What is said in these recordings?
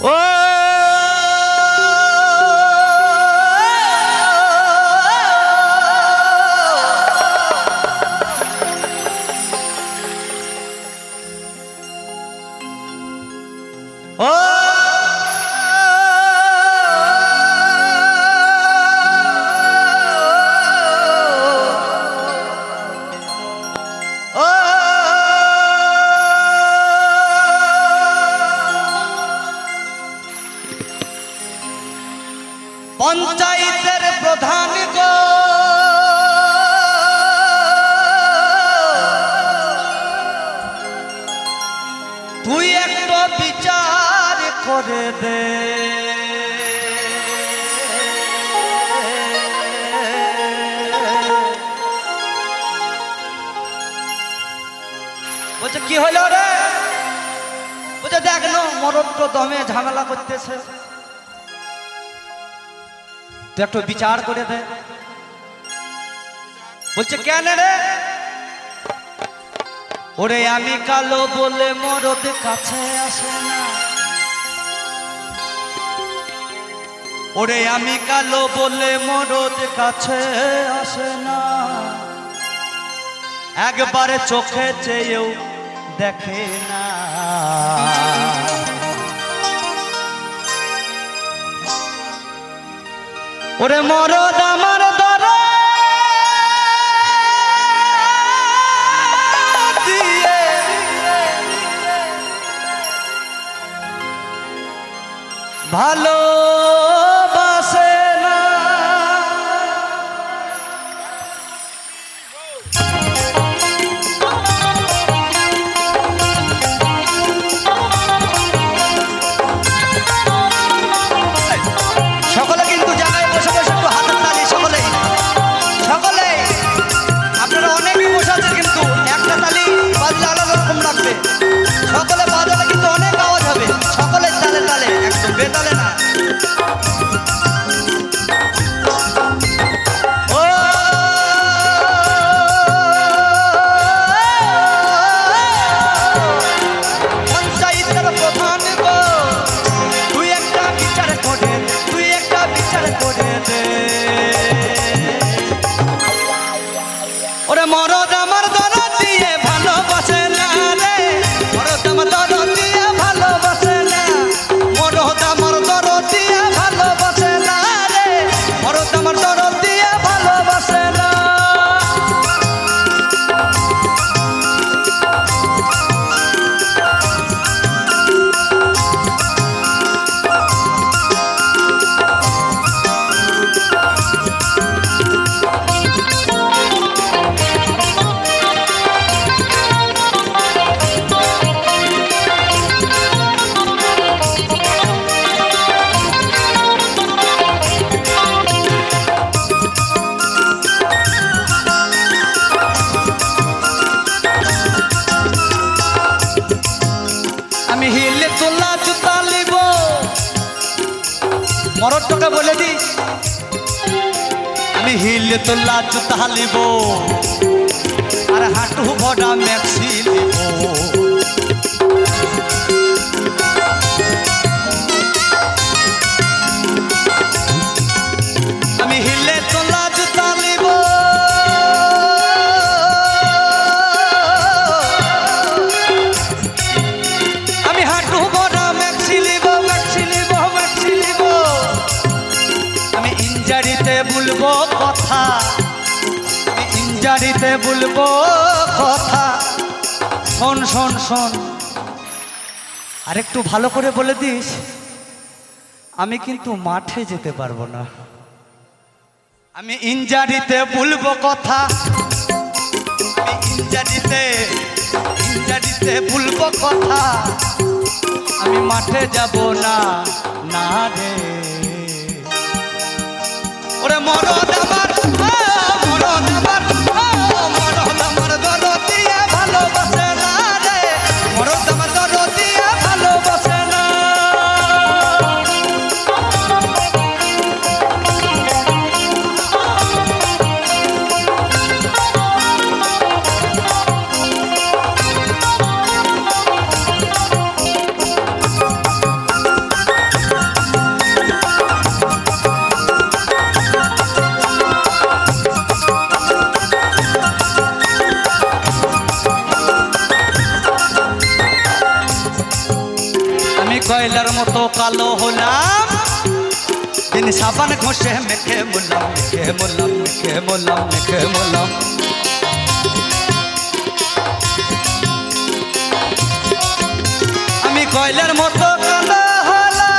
ও पंचायतेर प्रधान गो तुई एक विचार करे दे बोलছে কি হলো রে बोलছে देख नो मरद तो दमे झमेला करतेছে तो एक विचार करे दे बोलছে কেন রে ওরে আমি কালো বলে মরদ কাছে আসে না ওরে আমি কালো বলে মরদ কাছে আসে না একবারে চোখে চেয়েও দেখে না ওরে মরদ আমার দরদ দিয়ে ভালোবাসে না সকলে কিন্তু জায়গায় বসে বসে একটু হাতের তালি সকলেই সকলে আপনারা অনেকে বসে আছেন কিন্তু একটা তালি বাজলে আলাদা রকম লাগবে সকলে বাজালে কিন্তু অনেক আওয়াজ হবে সকলের তালে তালে একদম বেতালে না পঞ্চায়েতের প্রধান গো তুই একটা বিচার করে দে ওরে মরদ আমার দরদ দিয়ে ভালোবাসে না রে মরদ আমার দরদ দিয়ে ভালোবাসে না মরদ আমার দরদ দিয়ে ভালোবাসে না রে মরদ আমার দরদ দিয়ে ভালোবাসে না আমি হিলে তোলা জুতা লিব মরদটাকে বলে দি আমি হিলে তোলা জুতা লিব আর হাঁটু ভরা ম্যাক্সি লিব আমি হিলে তোলা জুতা লিব আমি হাঁটু ভরা ম্যাক্সি লিব আমি ইঞ্জারিতে বলবো কথা আমি ইঞ্জারিতে বলবো কথা শোন শোন শোন আর একটু ভালো করে বলে দিস আমি কিন্তু মাঠে যেতে পারবো না আমি ইঞ্জারিতে বলবো কথা আমি ইঞ্জারিতে বলবো কথা আমি মাঠে যাব না না রে ওরে মরদ আমার মরদ আমার মরদ আমার দরদ দিয়ে ভালোবাসে না রে মরদ আমার দরদ দিয়ে ভালোবাসে না আমি কয়লার মতো কালো হলাম দিন সাবান ঘষে মেখে মোলাম মেখে মোলাম মেখে মোলাম মেখে মোলাম আমি কয়লার মতো কালো হলাম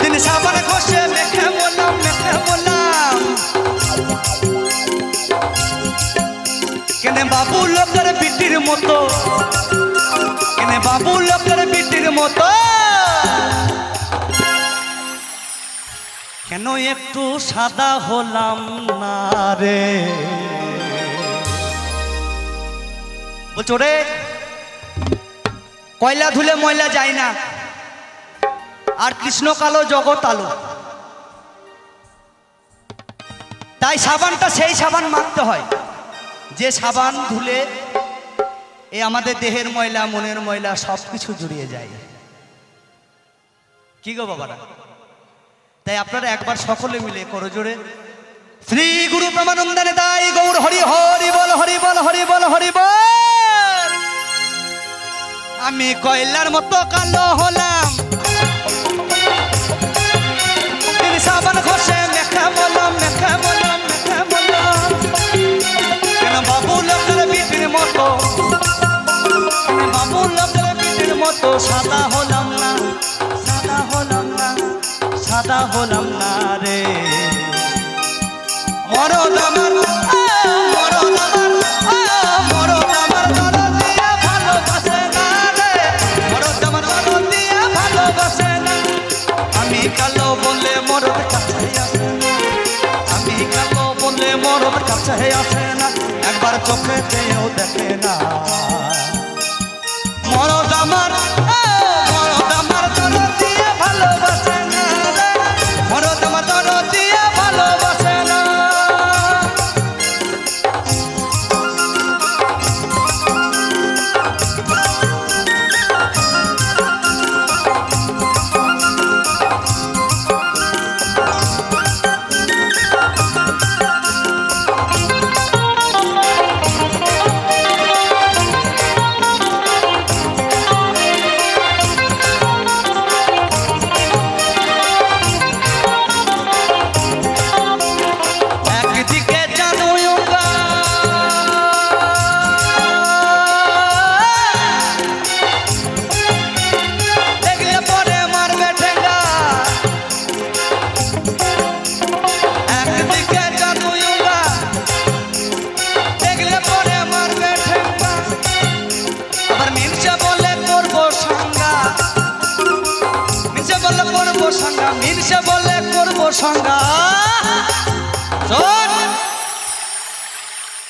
দিন সাবান ঘষে মেখে মোলাম মেখে মোলাম কেনে বাবু লোকের বিটির মতো কেনে বাবু লোকের বিটির মতো কেন একটু সাদা হলাম না রে বলছো রে কয়লা ধুলে ময়লা যায় না আর কৃষ্ণ কালো জগৎ আলো তাই সাবানটা সেই সাবান মাখতে হয় যে সাবান ধুলে এই আমাদের দেহের ময়লা মনের ময়লা সবকিছু জুড়িয়ে যায় কি গো বাবারা তাই আপনারা একবার সকলে মিলে করো জোরে শ্রী গুরু প্রেমানন্দে তাই গৌর হরি হরি বল হরি বল হরি বল হরি বল আমি কয়লার মতো কালো হলাম সাবান ঘষে মেখে বললাম মেখে বললাম মেখে বললাম কেন বাবু লোকের বিটির মতো বাবু লোকের বিটির মতো সাদা হলাম না সাদা হলাম না সাদা হলাম না রে মরদ আমার মরদ আমার মরদ আমার দরদিয়া ভালোবাসে না রে মরদ আমার দরদিয়া ভালোবাসে না আমি কালো বলে মরদ কাছে আসে না আমি কালো বলে মরদ কাছে আসে না একবার চোখেতেও দেখে না মরদ আমার দরদিয়া ভালোবাসে না রে মরদ আমার দরদিয়া ভালোবাসে না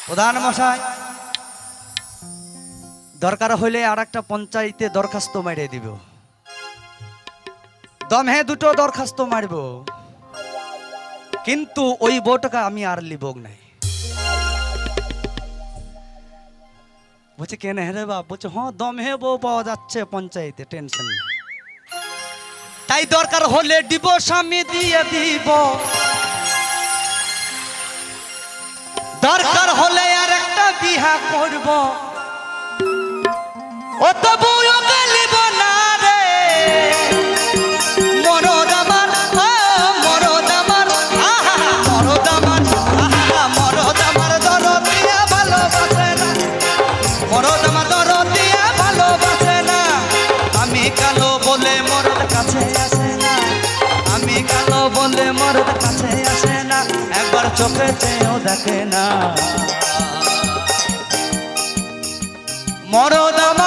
প্রধান মশাই দরকার হইলে আর একটা পঞ্চায়েতে দরখাস্ত মারিয়ে দিব দমে দুটো দরখাস্ত মারব কিন্তু ওই বউটাকে আমি আর লিব নাই বলছে কেন রে বাপ বলছে হ্যাঁ দমে বউ পাওয়া যাচ্ছে পঞ্চায়েতে টেনশন নেই তাই দরকার হলে ডিভোর্স আমি দিয়ে দিব দরকার হলে আর একটা বিয়া করব ও তো বউকে লিব না রে মরদ আমার মরদ আমার মরদ আমার মরদ আমার দরদিয়া ভালোবাসে না মরদ আমার দরদিয়া ভালোবাসে না আমি কালো বলে মরদ কাছে আসে না আমি কালো বলে মরদ কাছে আসে না একবার চোখেতেও দেখে না মরদ আমার